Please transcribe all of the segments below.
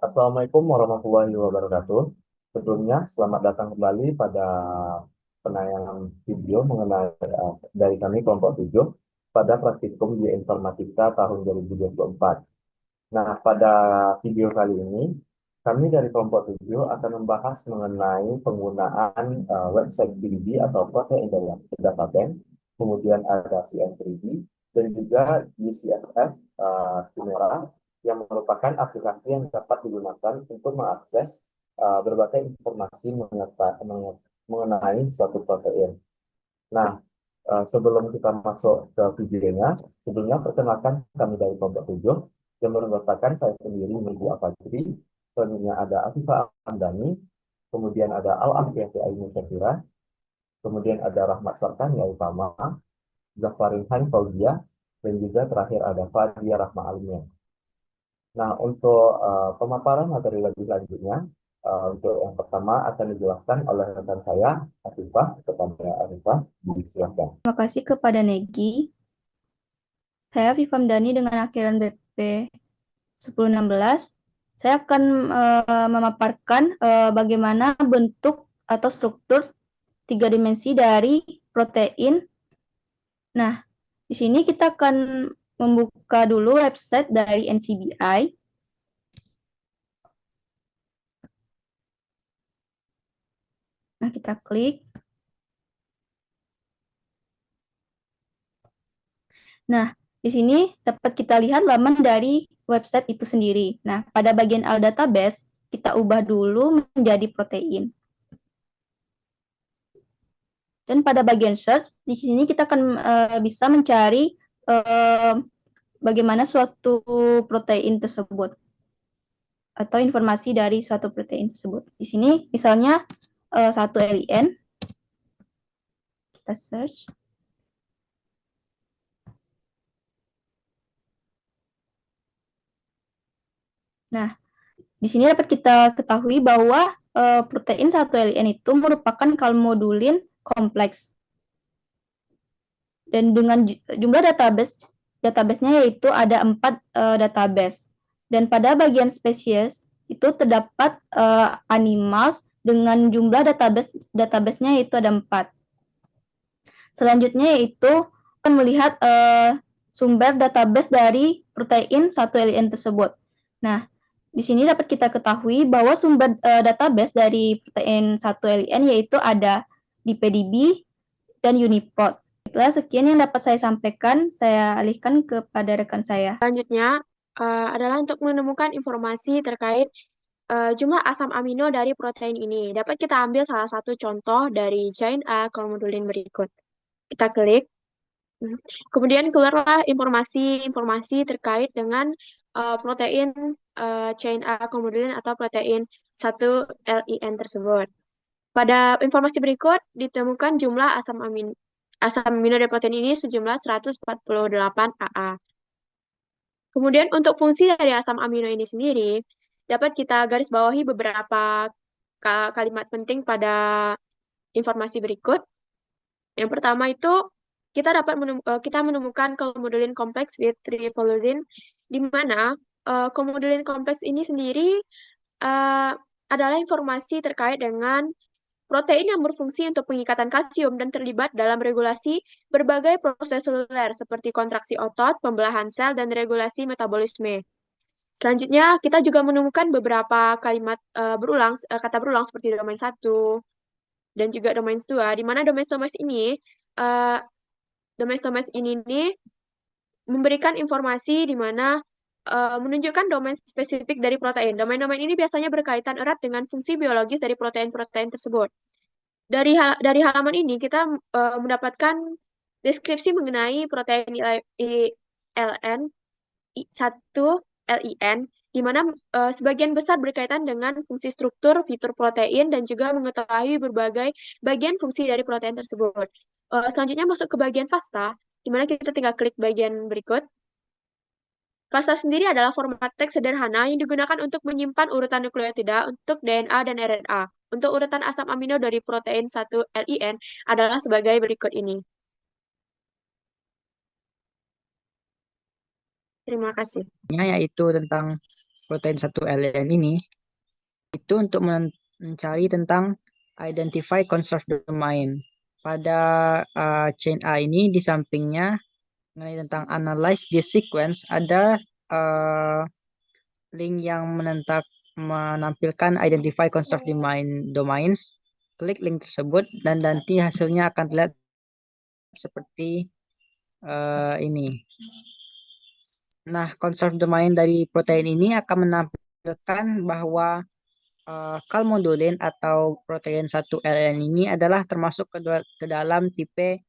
Assalamualaikum warahmatullahi wabarakatuh. Sebelumnya, selamat datang kembali pada penayangan video mengenai dari kami kelompok 7 pada praktikum Bioinformatika tahun 2024. Nah, pada video kali ini, kami dari kelompok 7 akan membahas mengenai penggunaan website 3D atau Protein Data Bank, kemudian ada CN3D, dan juga UCSF Chimera, yang merupakan aplikasi yang dapat digunakan untuk mengakses berbagai informasi mengenai suatu protein. Nah, sebelum kita masuk ke videonya, sebelumnya perkenalkan kami dari kelompok 7 yang merupakan saya sendiri, Nurdi Afajri, selanjutnya ada Afifah Amdani, kemudian ada Al-Afiyah Aimu Syakira, kemudian ada Rahmat Sarkan Yautama, Zafarin Han Fauzia, dan juga terakhir ada Fadia Rahma Alimnya. Nah, untuk pemaparan materi lebih lanjutnya, untuk yang pertama akan dijelaskan oleh rekan saya, Afifah, kepada Afifah, silakan. Terima kasih kepada Negi. Saya Vifam Dani dengan akhiran BP 1016. Saya akan memaparkan bagaimana bentuk atau struktur 3 dimensi dari protein. Nah, di sini kita akan membuka dulu website dari NCBI. Nah, kita klik. Nah, di sini dapat kita lihat laman dari website itu sendiri. Nah, pada bagian All Database, kita ubah dulu menjadi protein. Dan pada bagian search, di sini kita akan bisa mencari bagaimana suatu protein tersebut atau informasi dari suatu protein tersebut. Di sini misalnya satu LIN, kita search. Nah, di sini dapat kita ketahui bahwa protein 1LN itu merupakan kalmodulin kompleks. Dan dengan jumlah database-nya yaitu ada 4 database. Dan pada bagian spesies itu terdapat animals dengan jumlah database-nya yaitu ada 4. Selanjutnya yaitu akan melihat sumber database dari protein 1LN tersebut. Nah, di sini dapat kita ketahui bahwa sumber database dari protein 1LN yaitu ada di PDB dan UniProt. Baiklah, sekian yang dapat saya sampaikan. Saya alihkan kepada rekan saya. Selanjutnya adalah untuk menemukan informasi terkait jumlah asam amino dari protein ini. Dapat kita ambil salah satu contoh dari chain A kalmodulin berikut. Kita klik. Kemudian keluarlah informasi terkait dengan protein chain A kalmodulin atau protein 1LIN tersebut. Pada informasi berikut ditemukan jumlah asam amino dari protein ini sejumlah 148 AA. Kemudian untuk fungsi dari asam amino ini sendiri, dapat kita garis bawahi beberapa kalimat penting pada informasi berikut. Yang pertama itu, kita menemukan kalmodulin kompleks with riboflavin, di mana kalmodulin kompleks ini sendiri adalah informasi terkait dengan protein yang berfungsi untuk pengikatan kalsium dan terlibat dalam regulasi berbagai proses seluler seperti kontraksi otot, pembelahan sel, dan regulasi metabolisme. Selanjutnya, kita juga menemukan beberapa kalimat kata berulang seperti domain 1 dan juga domain 2, di mana domain ini memberikan informasi di mana menunjukkan domain spesifik dari protein. Domain-domain ini biasanya berkaitan erat dengan fungsi biologis dari protein-protein tersebut. Dari halaman ini kita mendapatkan deskripsi mengenai protein ILN 1 LIN, di mana sebagian besar berkaitan dengan fungsi struktur, fitur protein, dan juga mengetahui berbagai bagian fungsi dari protein tersebut. Selanjutnya masuk ke bagian FASTA, di mana kita tinggal klik bagian berikut. FASTA sendiri adalah format teks sederhana yang digunakan untuk menyimpan urutan nukleotida untuk DNA dan RNA. Untuk urutan asam amino dari protein 1 LIN adalah sebagai berikut ini. Terima kasih. Yaitu tentang protein 1-LN ini itu untuk mencari tentang identify conserved domain. Pada chain A ini di sampingnya mengenai tentang analyze this sequence ada link yang menampilkan identify conserved domains. Klik link tersebut dan nanti hasilnya akan terlihat seperti ini. Nah, conserved domain dari protein ini akan menampilkan bahwa calmodulin atau protein 1-LN ini adalah termasuk ke dalam tipe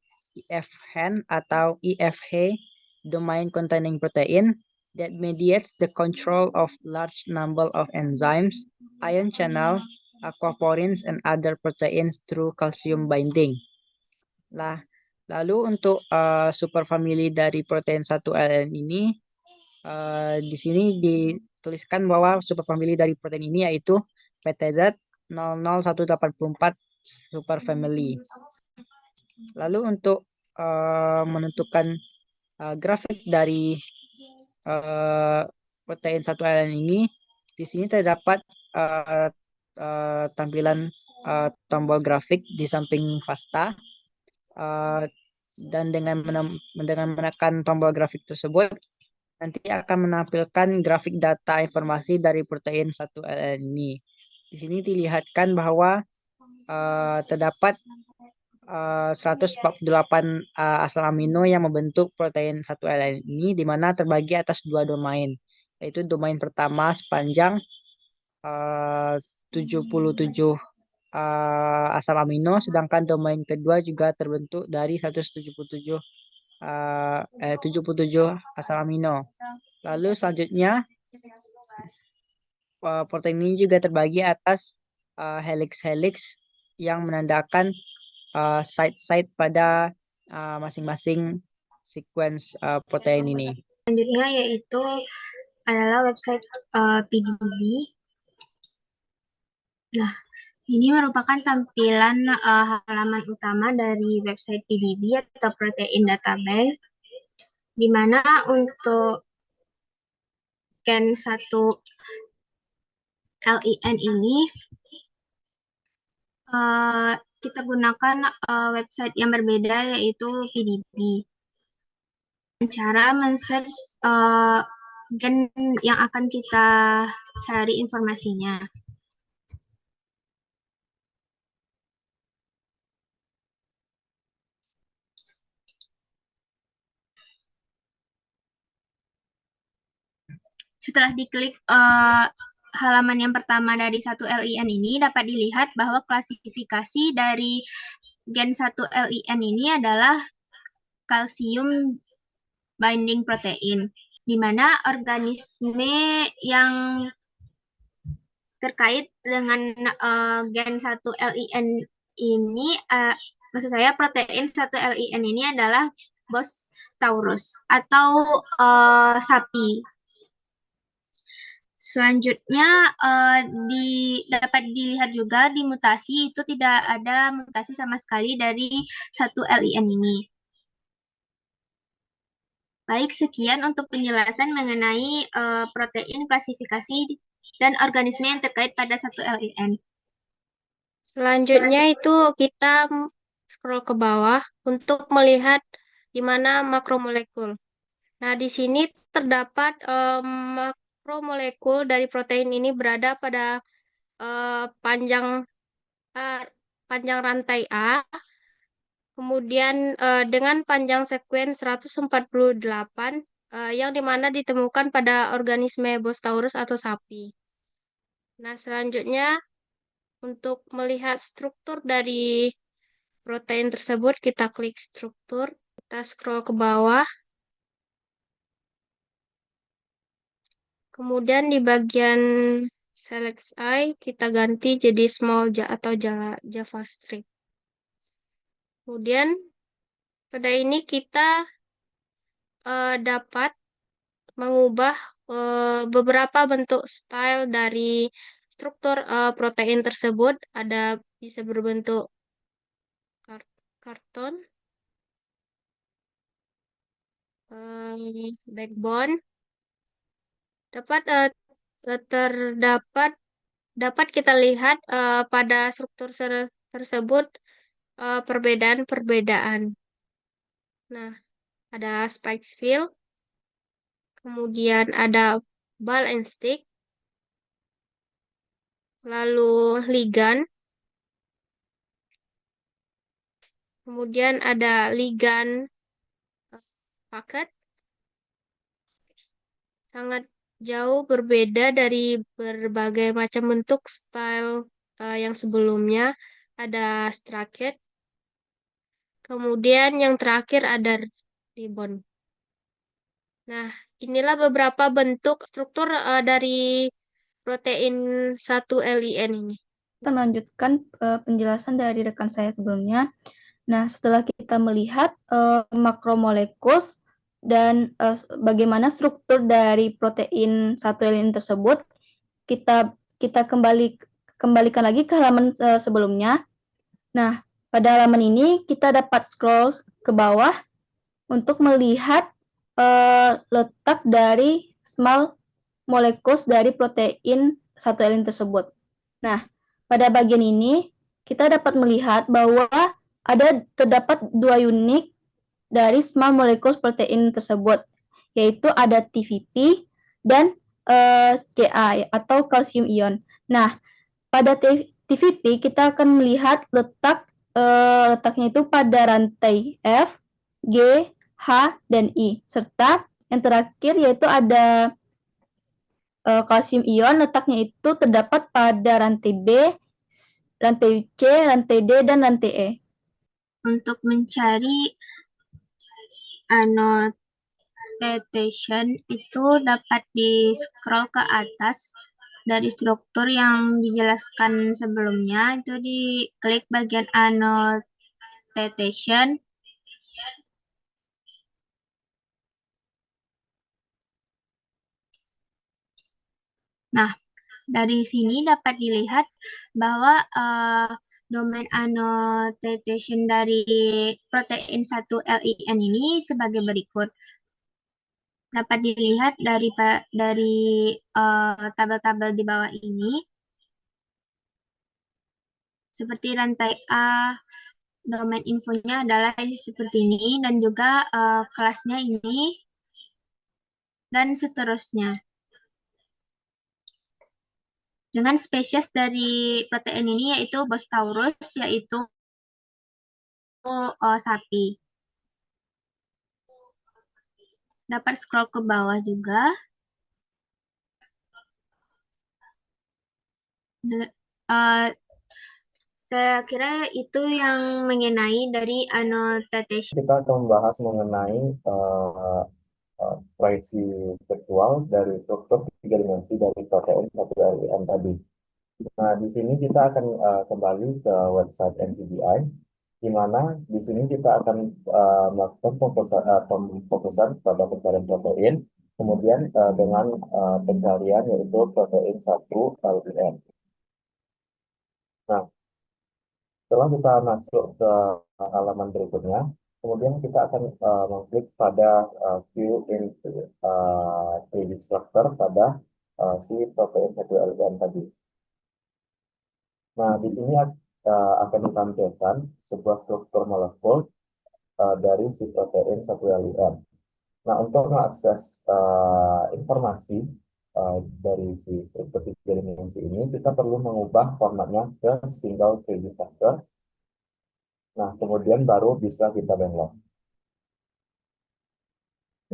EF-HEN atau EFH domain containing protein that mediates the control of large number of enzymes, ion channel, aquaporins, and other proteins through calcium binding. Lalu untuk superfamili dari protein 1-LN ini, di sini dituliskan bahwa superfamili dari protein ini yaitu PTZ 00184 superfamily. Lalu untuk menentukan grafik dari protein 1-LN ini, di sini terdapat tampilan tombol grafik di samping FASTA. Dan dengan menekan tombol grafik tersebut, nanti akan menampilkan grafik data informasi dari protein 1-LN ini. Di sini dilihatkan bahwa terdapat 148 asam amino yang membentuk protein 1-LN ini, di mana terbagi atas dua domain, yaitu domain pertama sepanjang 77 asam amino, sedangkan domain kedua juga terbentuk dari 177 asam amino. Lalu selanjutnya protein ini juga terbagi atas helix-helix yang menandakan site-site pada masing-masing sequence protein ini. Selanjutnya yaitu adalah website PDB. Nah, ini merupakan tampilan halaman utama dari website PDB atau Protein Data Bank, di mana untuk gen 1-LEN ini kita gunakan website yang berbeda yaitu PDB. Cara men-search gen yang akan kita cari informasinya. Setelah diklik halaman yang pertama dari 1-LEN ini, dapat dilihat bahwa klasifikasi dari gen 1-LEN ini adalah kalsium binding protein, di mana organisme yang terkait dengan gen 1-LEN ini, maksud saya protein 1-LEN ini adalah Bos taurus atau sapi. Selanjutnya dapat dilihat juga di mutasi itu tidak ada mutasi sama sekali dari 1-LEN ini. Baik, sekian untuk penjelasan mengenai protein, klasifikasi, dan organisme yang terkait pada 1-LEN. Selanjutnya itu kita scroll ke bawah untuk melihat di mana makromolekul. Nah, di sini terdapat makromolekul dari protein ini berada pada panjang rantai A, kemudian dengan panjang sekuen 148 yang dimana ditemukan pada organisme Bos taurus atau sapi. Nah, selanjutnya untuk melihat struktur dari protein tersebut, kita klik struktur, kita scroll ke bawah. Kemudian di bagian select I, kita ganti jadi small atau JavaScript. Kemudian pada ini kita dapat mengubah beberapa bentuk style dari struktur protein tersebut. Ada bisa berbentuk karton, backbone, dapat dapat kita lihat pada struktur tersebut perbedaan-perbedaan. Nah, ada spikes field, kemudian ada ball and stick, lalu ligand, kemudian ada ligand paket, sangat jauh berbeda dari berbagai macam bentuk style yang sebelumnya. Ada structure, kemudian yang terakhir ada ribbon. Nah, inilah beberapa bentuk struktur dari protein 1-LIN ini. Kita melanjutkan penjelasan dari rekan saya sebelumnya. Nah, setelah kita melihat makromolekuls dan bagaimana struktur dari protein 1-LIN tersebut, kita kembalikan lagi ke halaman sebelumnya. Nah, pada halaman ini kita dapat scroll ke bawah untuk melihat letak dari small molecules dari protein 1-LIN tersebut. Nah, pada bagian ini kita dapat melihat bahwa terdapat 2 unit dari small molecules protein tersebut, yaitu ada TVP dan Ca atau calcium ion. Nah, pada TVP kita akan melihat letaknya itu pada rantai F, G, H, dan I, serta yang terakhir yaitu ada kalsium ion, letaknya itu terdapat pada rantai B, rantai C, rantai D, dan rantai E. Untuk mencari annotation itu dapat di-scroll ke atas dari struktur yang dijelaskan sebelumnya, itu diklik bagian annotation. Nah, dari sini dapat dilihat bahwa domain annotation dari protein 1-LIN ini sebagai berikut. Dapat dilihat dari tabel-tabel di bawah ini. Seperti rantai A, domain infonya adalah seperti ini, dan juga kelasnya ini, dan seterusnya. Dengan spesies dari protein ini yaitu Bostaurus, yaitu sapi. Dapat scroll ke bawah juga. Saya kira itu yang mengenai dari annotation. Kita akan membahas mengenai proyeksi virtual dari struktur 3 dimensi dari protein 1-LIN tadi. Nah, di sini kita akan kembali ke website NCBI, di mana di sini kita akan melakukan pemfokusan pada pencarian protein, kemudian dengan pencarian yaitu protein 1-LIN. Nah, setelah kita masuk ke halaman berikutnya, kemudian kita akan mengklik pada view in 3D structure pada si protein 1-LIN tadi. Nah, di sini akan ditampilkan sebuah struktur molekul dari si protein 1-LIN. Nah, untuk mengakses informasi dari si struktur 3 dimensi ini, kita perlu mengubah formatnya ke single 3D structure. Nah, kemudian baru bisa kita download.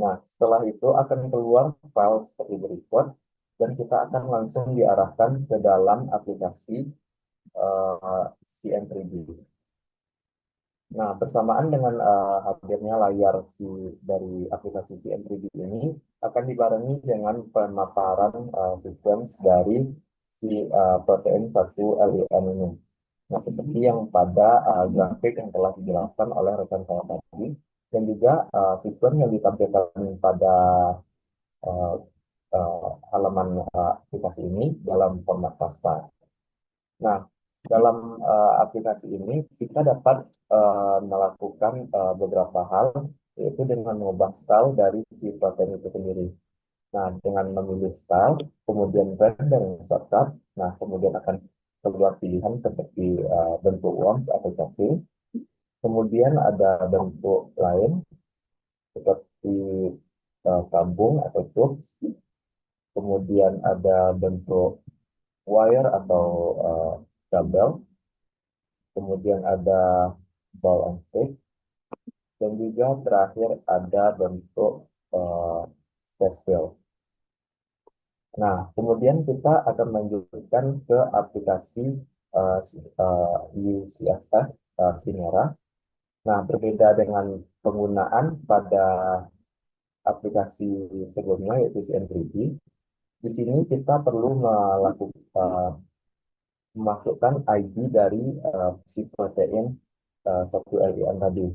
Nah, setelah itu akan keluar file seperti berikut, dan kita akan langsung diarahkan ke dalam aplikasi CM3D. Nah, bersamaan dengan hadirnya layar dari aplikasi CM3D ini akan dibarengi dengan pemaparan sequence dari si protein 1-LIN ini. Nah, seperti yang pada grafik yang telah dijelaskan oleh rekan saya tadi, dan juga sequence yang ditampilkan pada halaman aplikasi ini dalam format raster. Nah, dalam aplikasi ini kita dapat melakukan beberapa hal, yaitu dengan mengubah style dari si protein itu sendiri. Nah, dengan memilih style, kemudian render shortcut, nah kemudian akan keluar pilihan seperti bentuk worms atau copy. Kemudian ada bentuk lain seperti kambung atau tubes. Kemudian ada bentuk wire atau kabel. Kemudian ada ball and stick. Dan juga terakhir ada bentuk space fill. Nah, kemudian kita akan melanjutkan ke aplikasi UCSF Kinera. Nah, berbeda dengan penggunaan pada aplikasi sebelumnya yaitu CN3D. Di sini kita perlu memasukkan ID dari si protein satu LIN tadi.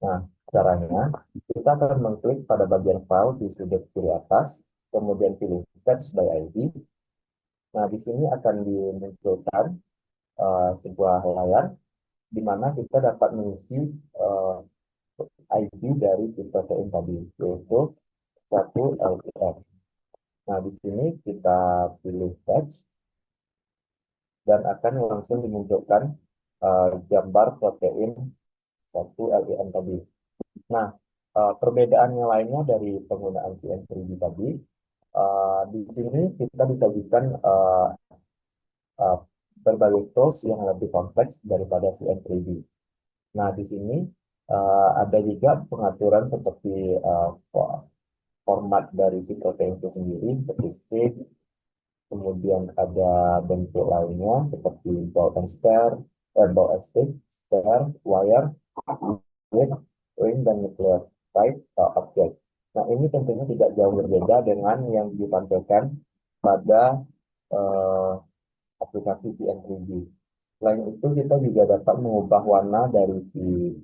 Nah, caranya kita akan mengklik pada bagian file di sudut kiri atas, kemudian pilih Fetch by ID. Nah, di sini akan dimunculkan sebuah layar di mana kita dapat mengisi ID dari si protein tadi, yaitu satu LPF. Nah, di sini kita pilih Fetch dan akan langsung dimunculkan gambar protein satu LPN tadi. Nah, perbedaan yang lainnya dari penggunaan CN3D tadi, di sini kita disajikan berbagai tools yang lebih kompleks daripada CN3D. Nah, di sini ada juga pengaturan seperti format dari si protein itu sendiri, seperti stick, kemudian ada bentuk lainnya seperti ball and stick, spare, wire, lead, ring, dan nuclear type object. Nah, ini tentunya tidak jauh berbeda dengan yang ditampilkan pada aplikasi CN3D. Selain itu, kita juga dapat mengubah warna dari si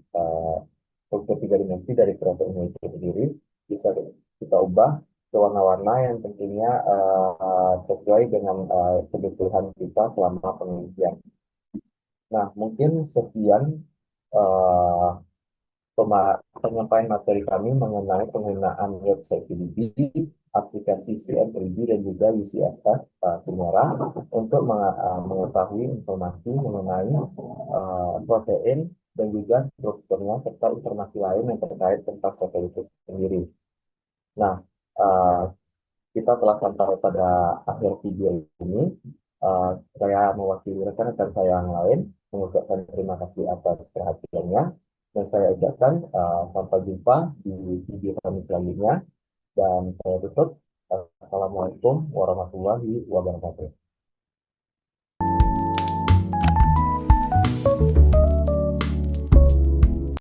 struktur 3 dimensi dari protein itu sendiri. Bisa kita ubah ke warna-warna yang tentunya sesuai dengan kebutuhan kita selama penelitian. Nah, mungkin sekian penyampaian materi kami mengenai penggunaan website PDB, aplikasi CN3D dan juga UCSF Kinera untuk mengetahui informasi mengenai protein dan juga strukturnya serta informasi lain yang terkait tentang protein itu sendiri. Nah, kita telah sampai pada akhir video ini. Saya mewakili rekan-rekan saya yang lain mengucapkan terima kasih atas perhatiannya. Dan saya ucapkan sampai jumpa di video kami selanjutnya. Dan saya tutup. Assalamualaikum warahmatullahi wabarakatuh.